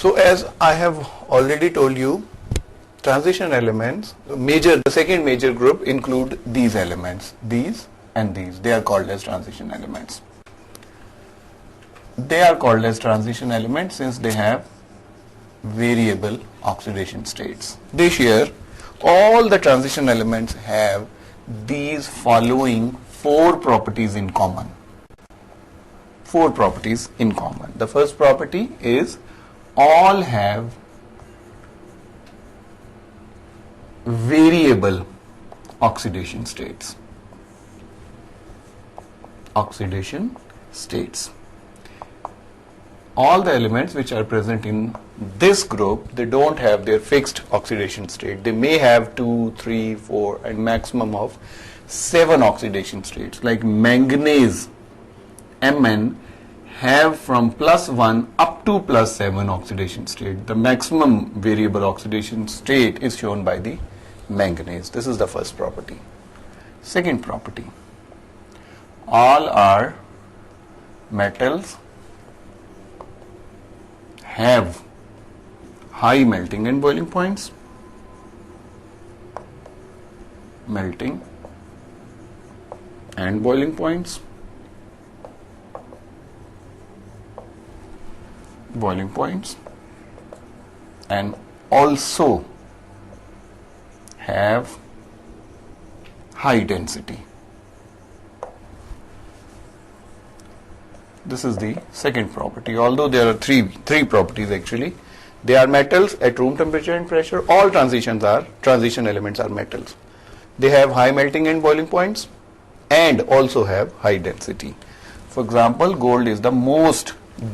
So as I have already told you, transition elements, the second major group include these elements, these and these. They are called as transition elements. They are called as transition elements since they have variable oxidation states. They share, all the transition elements have these following four properties in common. Four properties in common. The first property is all have variable oxidation states. Oxidation states. All the elements which are present in this group, they don't have their fixed oxidation state. They may have 2, 3, 4 and maximum of 7 oxidation states. Like manganese, Mn, have from +1 up to +7 oxidation state. The maximum variable oxidation state is shown by the manganese. This is the first property. Second property, all our metals have high melting and boiling points. Melting and boiling points. Boiling points, and also have high density. This is the second property. Although there are three properties actually. They are metals at room temperature and pressure. All transition elements are metals. They have high melting and boiling points and also have high density. For example, gold is the most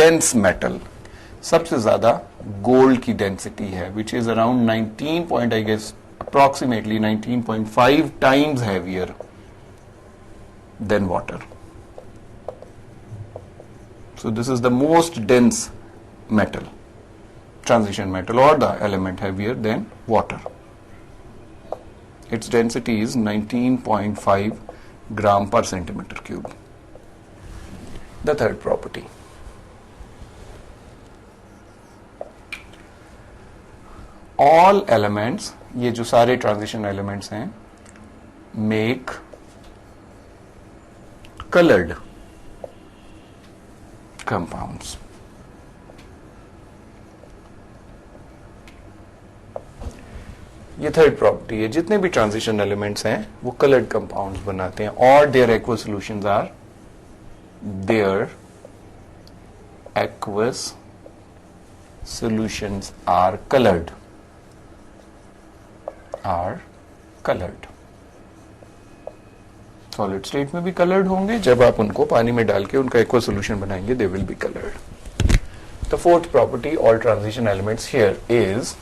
dense metal. सबसे ज़्यादा gold की density है, which is around 19 point, I guess approximately 19.5 times heavier than water. So this is the most dense metal, transition metal, or the element heavier than water. Its density is 19.5 gram per centimeter cube. The third property, all elements, ये जो सारे transition elements हैं, make colored compounds. ये third property है. जितने भी transition elements हैं वो कलर्ड कंपाउंड्स बनाते हैं, और their aqueous solutions are their aqueous solutions are coloured. Solid state में भी कलर्ड होंगे. जब आप उनको पानी में डाल के उनका एक्वा सॉल्यूशन बनाएंगे, they will be coloured. The fourth property all transition elements here is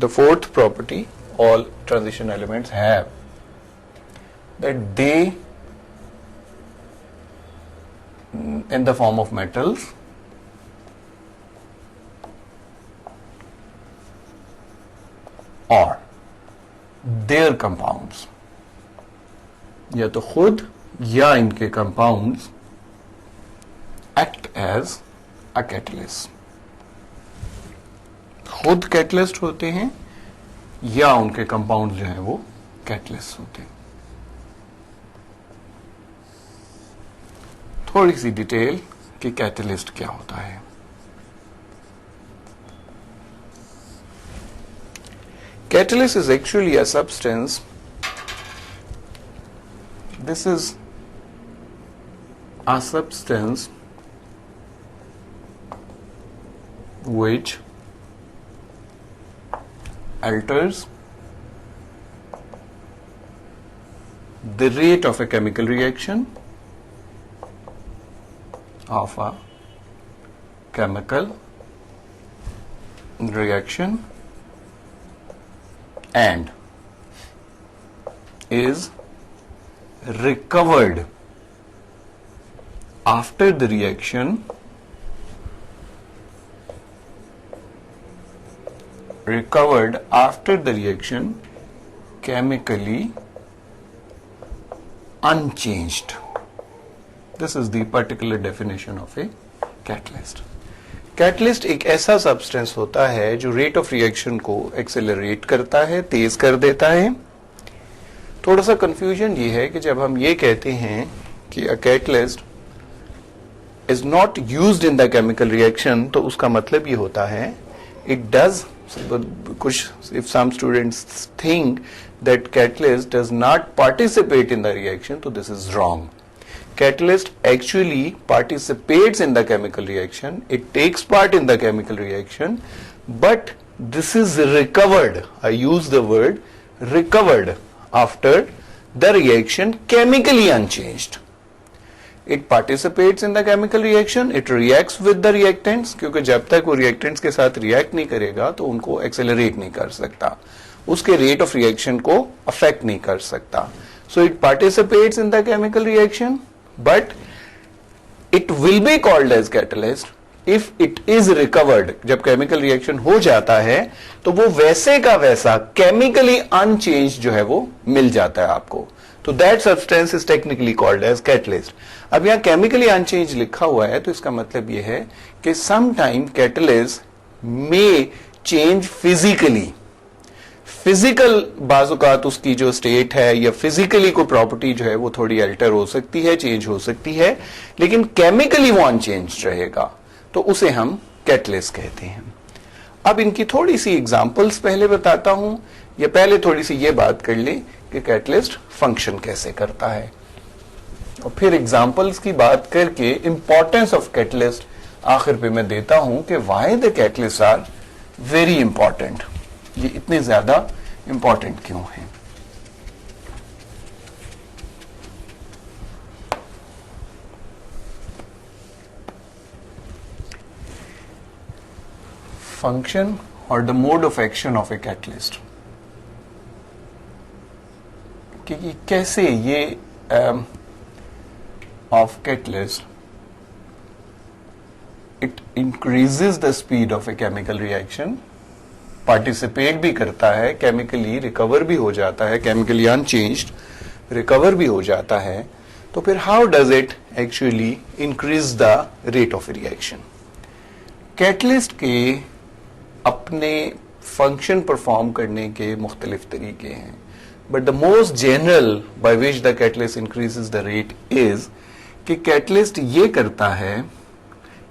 the fourth property all transition elements have, that they in the form of metals or their compounds, या तो खुद या इनके compounds act as a catalyst. खुद catalyst होते हैं या उनके कंपाउंड जो हैं वो कैटलिस्ट होते हैं. थोड़ी सी डिटेल कि कैटलिस्ट क्या होता है. Catalyst is actually a substance. This is a substance which alters the rate of a chemical reaction and is recovered after the reaction recovered after the reaction chemically unchanged. This is the particular definition of a catalyst. Catalyst एक ऐसा substance होता है जो rate of reaction को accelerate करता है, तेज कर देता है. थोड़ा सा कंफ्यूजन ये है कि जब हम ये कहते हैं कि a catalyst is not used in the chemical reaction, तो उसका मतलब ये होता है इट डज कुछ, if some students think that catalyst does not participate in the reaction, तो this is wrong. Catalyst actually participates in the chemical reaction, it takes part in the chemical reaction, but this is recovered, I use the word recovered, after the reaction chemically unchanged. It participates in the chemical reaction, it reacts with the reactants, क्योंकि जब तक वो reactants के साथ react नहीं करेगा तो उनको accelerate नहीं कर सकता, उसके rate of reaction को affect नहीं कर सकता. So it participates in the chemical reaction, but it will be called as catalyst if it is recovered. जब chemical reaction हो जाता है तो वो वैसे का वैसा chemically unchanged जो है वो मिल जाता है आपको, तो that substance is technically called as catalyst. अब यहाँ chemically unchanged लिखा हुआ है तो इसका मतलब ये है कि sometime catalyst may change physically. Physical बाजुकात उसकी जो स्टेट है या फिजिकली कोई प्रॉपर्टी जो है वो थोड़ी अल्टर हो सकती है, चेंज हो सकती है, लेकिन केमिकली वो अनचेंज रहेगा, तो उसे हम कैटलिस्ट कहते हैं. अब इनकी थोड़ी सी एग्जांपल्स पहले बताता हूं, या पहले थोड़ी सी ये बात कर ले कि कैटलिस्ट फंक्शन कैसे करता है, और फिर एग्जांपल्स की बात करके इंपॉर्टेंस ऑफ कैटलिस्ट आखिर पे मैं देता हूं कि why the catalyst are very important, ये इतने ज्यादा इंपॉर्टेंट क्यों हैं. फंक्शन और the mode of action of a catalyst, कि कैसे ये of catalyst it increases the speed of a chemical reaction, participate भी करता है, केमिकली रिकवर भी हो जाता है, केमिकली अनचेंज्ड रिकवर भी हो जाता है, तो फिर how does it actually increase the rate of reaction. Catalyst के अपने फंक्शन परफॉर्म करने के मुख्तलिफ तरीके हैं, but the most general by which the catalyst increases the rate is कि कैटलिस्ट ये करता है,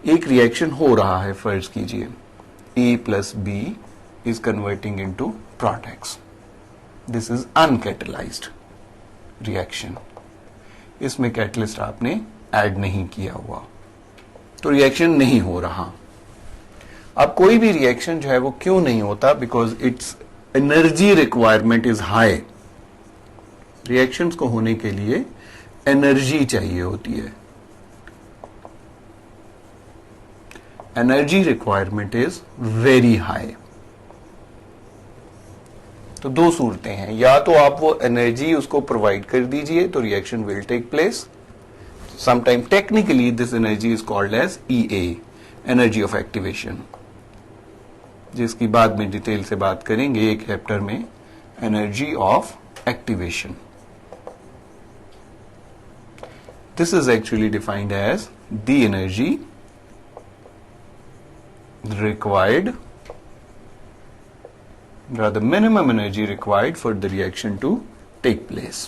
एक रिएक्शन हो रहा है, फर्ज कीजिए A plus B is converting into products. This is uncatalyzed reaction. इसमें कैटलिस्ट आपने ऐड नहीं किया हुआ, तो रिएक्शन नहीं हो रहा. अब कोई भी रिएक्शन जो है वो क्यों नहीं होता, because it's energy requirement is high. Reactions को होने के लिए एनर्जी चाहिए होती है, energy requirement is very high. तो दो सूरतें हैं, या तो आप वो एनर्जी उसको प्रोवाइड कर दीजिए तो reaction will take place. Sometime technically this energy is called as EA, energy of activation, जिसकी बाद में डिटेल से बात करेंगे एक चैप्टर में, energy of activation. This is actually defined as the energy required, rather minimum energy required for the reaction to take place.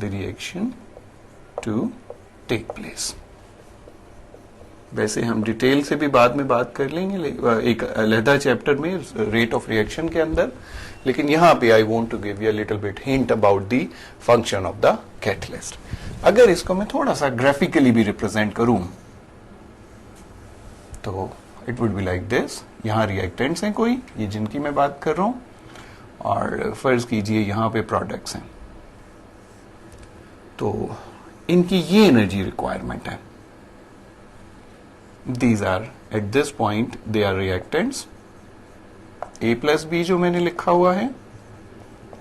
The reaction to take place. वैसे हम डिटेल से भी बाद में बात कर लेंगे एक अलहदा चैप्टर में रेट ऑफ रिएक्शन के अंदर, लेकिन यहां पे I want to give you a little bit hint about the function of the catalyst. अगर इसको मैं थोड़ा सा ग्राफिकली भी रिप्रेजेंट करूं तो it would be like this. यहाँ रिएक्टेंट्स हैं कोई, ये जिनकी मैं बात कर रहा हूं, और फर्ज कीजिए यहाँ पे प्रोडक्ट्स हैं, तो इनकी ये एनर्जी रिक्वायरमेंट है. These are at this point they are reactants, A plus B जो मैंने लिखा हुआ है,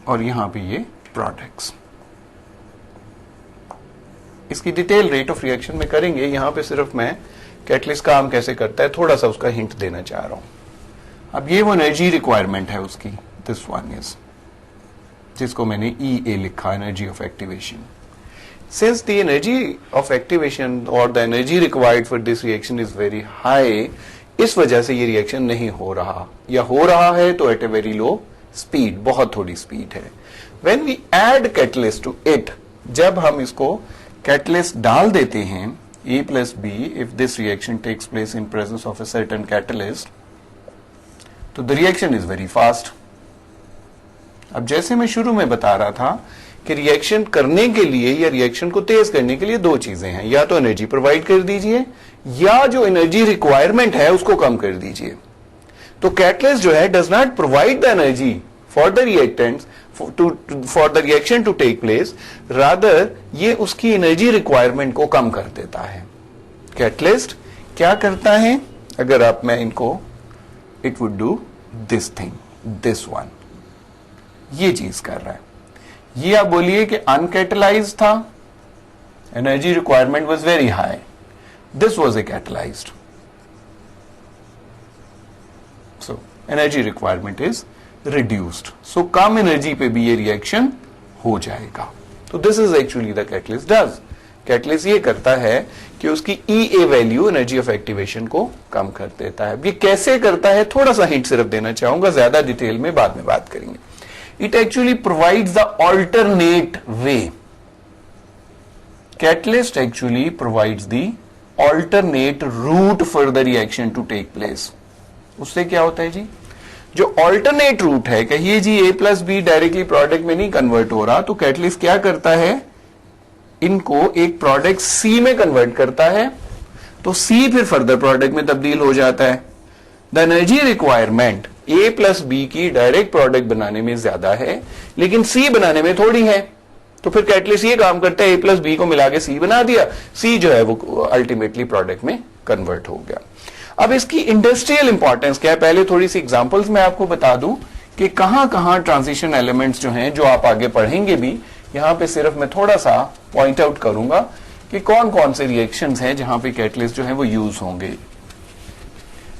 और यहां पे ये प्रोडक्ट्स. इसकी डिटेल रेट ऑफ रिएक्शन में करेंगे, यहां पे सिर्फ मैं कैटलिस्ट काम कैसे करता है थोड़ा सा उसका हिंट देना चाह रहा हूं. अब ये वो एनर्जी रिक्वायरमेंट है उसकी, दिस वन इज, जिसको मैंने EA लिखा, energy of activation. Since the energy of activation or the energy required for this reaction is very high, इस वजह से ये रिएक्शन नहीं हो रहा, या हो रहा है तो at a very low speed, बहुत थोड़ी स्पीड है. When we add catalyst to it, जब हम इसको catalyst डाल देते हैं A plus B, if this reaction takes place in presence of a certain catalyst, तो the reaction is very fast. अब जैसे मैं शुरू में बता रहा था कि रिएक्शन करने के लिए या रिएक्शन को तेज करने के लिए दो चीजें हैं, या तो एनर्जी प्रोवाइड कर दीजिए या जो एनर्जी रिक्वायरमेंट है उसको कम कर दीजिए. तो कैटलिस्ट जो है does not provide the energy for the reactants for the reaction to take place, rather ये उसकी एनर्जी रिक्वायरमेंट को कम कर देता है. कैटलिस्ट क्या करता है, अगर आप मैं इनको, it would do this thing, this one, ये चीज कर रहा है. ये आप बोलिए कि अनकैटलाइज्ड था, energy requirement was very high, this was a catalysed, so energy requirement is reduced, so come energy पे भी ये रिएक्शन हो जाएगा. तो this is actually the catalyst does. Catalyst ये करता है कि उसकी EA value, energy of activation को कम कर देता है. ये कैसे करता है, थोड़ा सा हिंट सिर्फ देना चाहूंगा, ज्यादा डिटेल में बाद में बात करेंगे. It actually provides the alternate way. Catalyst actually provides the alternate route for the reaction to take place. उससे क्या होता है जी, जो alternate route है, कहिए जी A plus B directly product में नहीं कन्वर्ट हो रहा, तो कैटलिस्ट क्या करता है, इनको एक प्रोडक्ट C में कन्वर्ट करता है, तो C फिर फर्दर प्रोडक्ट में तब्दील हो जाता है. The energy requirement A plus B की डायरेक्ट प्रोडक्ट बनाने में ज्यादा है, लेकिन C बनाने में थोड़ी है, तो फिर कैटलिस्ट ये काम करता है, A प्लस B को मिला के C बना दिया, C जो है वो अल्टीमेटली प्रोडक्ट में कन्वर्ट हो गया. अब इसकी इंडस्ट्रियल इंपॉर्टेंस क्या है, पहले थोड़ी सी एग्जांपल्स मैं आपको बता दूं कि कहां कहां ट्रांजिशन एलिमेंट्स जो हैं, जो आप आगे पढ़ेंगे भी, यहां पे सिर्फ मैं थोड़ा सा पॉइंट आउट करूंगा कि कौन कौन से रिएक्शंस हैं जहां पे कैटलिस्ट जो है वो यूज होंगे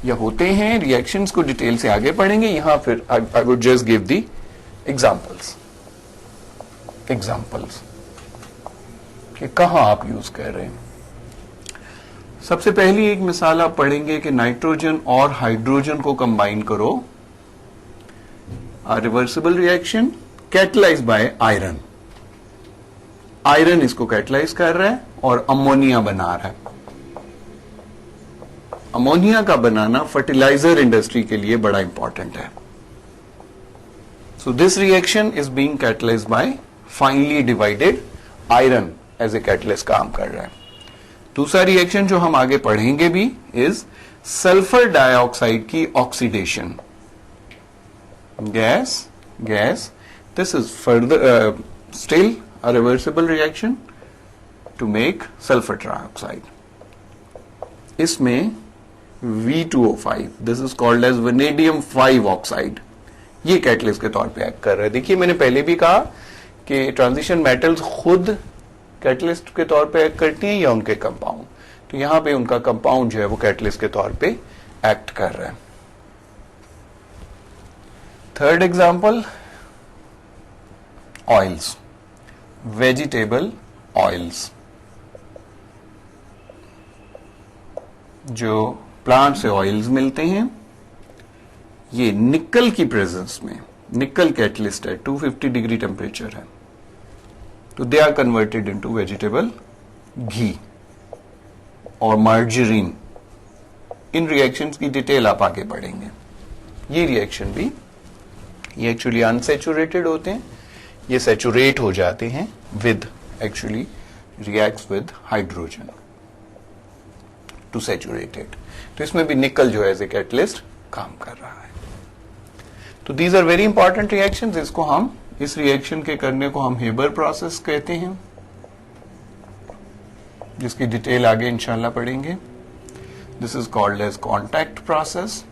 या होते हैं. रिएक्शंस को डिटेल से आगे पढ़ेंगे, यहां फिर I would just give the examples कि कहां आप यूज कर रहे हैं. सबसे पहली एक मिसाल आप पढ़ेंगे कि नाइट्रोजन और हाइड्रोजन को कंबाइन करो, reversible reaction catalyse by iron. Iron इसको कैटलाइज कर रहा है और अमोनिया बना रहा है. अमोनिया का बनाना फर्टिलाइजर इंडस्ट्री के लिए बड़ा इंपॉर्टेंट है. So this reaction is being catalysed by finely divided iron, as a catalyst काम कर रहा है. दूसरा रिएक्शन जो हम आगे पढ़ेंगे भी इज सल्फर डाइऑक्साइड की oxidation. Gas this is further still a reversible reaction to make sulfur trioxide. इसमें V2O5, this is called as vanadium 5 oxide, ये कैटलिस्ट के तौर पे एक्ट कर रहा है. देखिए मैंने पहले भी कहा कि ट्रांजिशन मेटल्स खुद कैटलिस्ट के तौर पे एक्ट करती हैं या उनके कंपाउंड, तो यहां पे उनका कंपाउंड जो है वो कैटलिस्ट के तौर पे एक्ट कर रहा है. Third example, oils, vegetable oils, जो प्लांट से ऑयल्स मिलते हैं, ये निकल की प्रेजेंस में, निकल कैटलिस्ट है, 250 डिग्री टेम्परेचर है, तो they are converted into vegetable ghee और मार्जरीन. इन रिएक्शंस की डिटेल आप आगे पढ़ेंगे. ये रिएक्शन भी, ये एक्चुअली अनसैचुरेटेड होते हैं, ये सैचुरेट हो जाते हैं with, actually reacts with hydrogen to saturated. तो इसमें भी निकल जो है एज ए कैटलिस्ट काम कर रहा है. तो these are very important reactions. इसको हम, इस रिएक्शन के करने को हम हेबर प्रोसेस कहते हैं, जिसकी डिटेल आगे इंशाल्लाह पढ़ेंगे. This is called as contact process,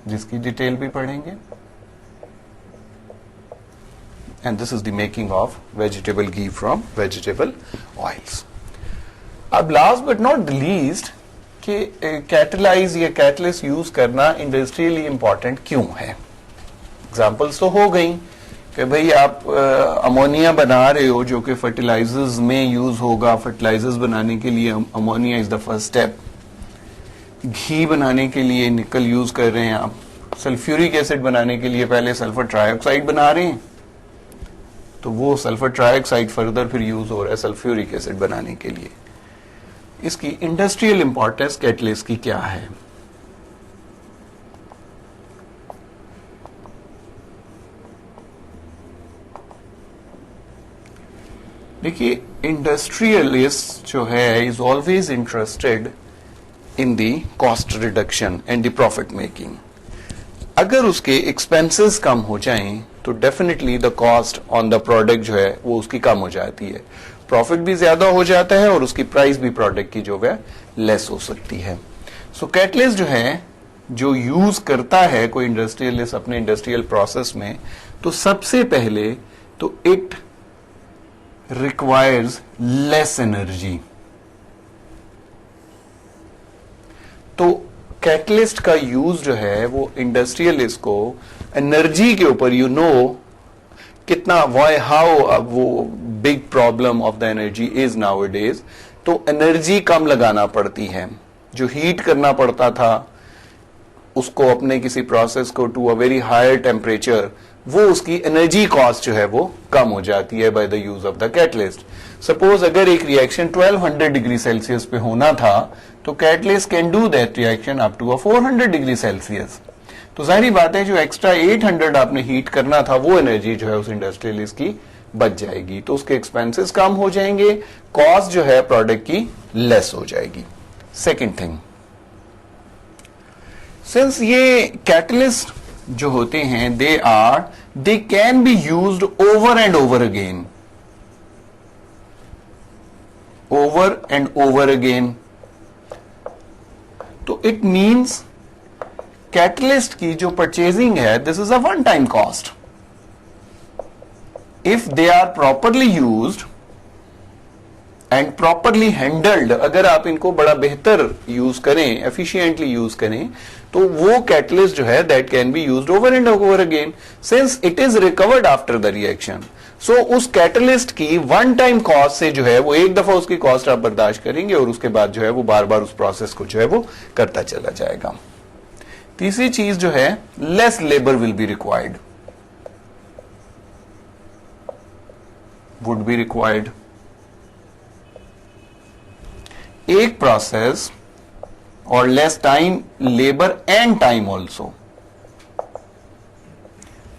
जिसकी डिटेल भी पढ़ेंगे. And this is the making of vegetable ghee from vegetable oils. अब last but not the least, कि कैटलाइज या कैटलिस्ट यूज करना इंडस्ट्रियली इंपॉर्टेंट क्यों है। एग्जांपल्स तो हो गई कि भाई आप अमोनिया बना रहे हो जो कि फर्टिलाइजर्स में यूज होगा, फर्टिलाइजर्स बनाने के लिए ammonia is the first step. घी बनाने के लिए निकल यूज कर रहे हैं आप, सल्फ्यूरिक एसिड बनाने के लिए पहले सल्फर ट्राइऑक्साइड बना रहे हैं, तो वो सल्फर ट्राइऑक्साइड फर्दर फिर यूज हो रहा है सल्फ्यूरिक एसिड बनाने के लिए। इसकी इंडस्ट्रियल इंपॉर्टेंस कैटलिस्ट की क्या है? देखिए, इंडस्ट्रियलिस्ट जो है is always interested in the cost reduction and the profit making. अगर उसके एक्सपेंसेस कम हो जाएं तो definitely the cost on the product जो है वो उसकी कम हो जाती है, प्रॉफिट भी ज्यादा हो जाता है और उसकी प्राइस भी प्रोडक्ट की जो है लेस हो सकती है। सो कैटलिस्ट जो है जो यूज करता है कोई इंडस्ट्रियलिस्ट अपने इंडस्ट्रियल प्रोसेस में, तो सबसे पहले तो इट रिक्वायर्स लेस एनर्जी। तो कैटलिस्ट का यूज जो है वो इंडस्ट्रियलिस्ट को एनर्जी के ऊपर कितना वाई हाउ वो big problem of the energy is now days, तो एनर्जी कम लगाना पड़ती है। जो हीट करना पड़ता था उसको अपने किसी प्रोसेस को to a very higher temperature, वो उसकी एनर्जी कॉस्ट जो है वो कम हो जाती है by the use of the catalyst. Suppose अगर एक रिएक्शन 1200 डिग्री सेल्सियस पे होना था तो catalyst can do that reaction up to 400 degree Celsius. तो जाहिर बात है जो एक्स्ट्रा 800 आपने हीट करना था वो एनर्जी जो है उस इंडस्ट्रियलिस्ट की बच जाएगी, तो उसके एक्सपेंसेस कम हो जाएंगे, कॉस्ट जो है प्रोडक्ट की लेस हो जाएगी। सेकेंड थिंग, सिंस ये कैटलिस्ट जो होते हैं they can be used over and over again, over and over again, तो इट मीन्स कैटलिस्ट की जो परचेजिंग है this is a one time cost. If they are properly used and properly handled, अगर आप इनको बड़ा बेहतर यूज करें, एफिशिएंटली यूज करें, तो वो कैटलिस्ट जो है that can be used over and over again since it is recovered after the reaction. So उस कैटलिस्ट की वन टाइम कॉस्ट से जो है वो एक दफा उसकी कॉस्ट आप बर्दाश्त करेंगे और उसके बाद जो है वो बार बार उस प्रोसेस को जो है वो करता चला जाएगा। तीसरी चीज जो है, less labour will be required, would be required. एक प्रोसेस और less time, labour and time also.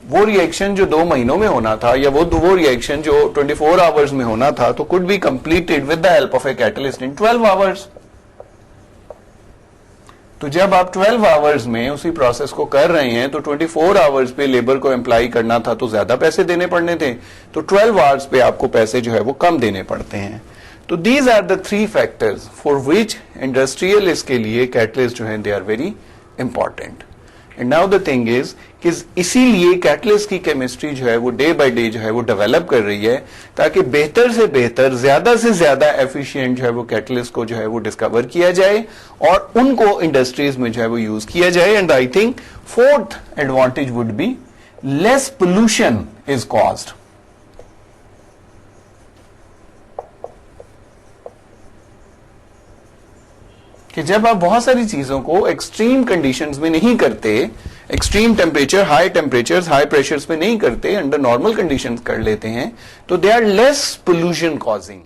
वो रिएक्शन जो 2 महीनों में होना था या वो रिएक्शन जो 24 आवर्स में होना था तो could be completed with the help of a catalyst in 12 hours. तो जब आप 12 आवर्स में उसी प्रोसेस को कर रहे हैं तो 24 आवर्स पे लेबर को एम्प्लॉय करना था तो ज्यादा पैसे देने पड़ने थे, तो 12 आवर्स पे आपको पैसे जो है वो कम देने पड़ते हैं। तो these are the 3 factors for which industrialist के लिए कैटलिस्ट जो है they are very important. And now the thing is कि इसीलिए कैटलिस्ट की केमिस्ट्री जो है वो डे बाय डे जो है वो डेवलप कर रही है ताकि बेहतर से बेहतर, ज्यादा से ज्यादा एफिशिएंट जो है वो कैटलिस्ट को जो है वो डिस्कवर किया जाए और उनको इंडस्ट्रीज में जो है वो यूज किया जाए। And I think fourth advantage would be less pollution is caused. कि जब आप बहुत सारी चीजों को एक्सट्रीम कंडीशंस में नहीं करते, extreme temperature, high temperatures, high pressures में नहीं करते, अंडर नॉर्मल कंडीशंस कर लेते हैं, तो they are less pollution causing.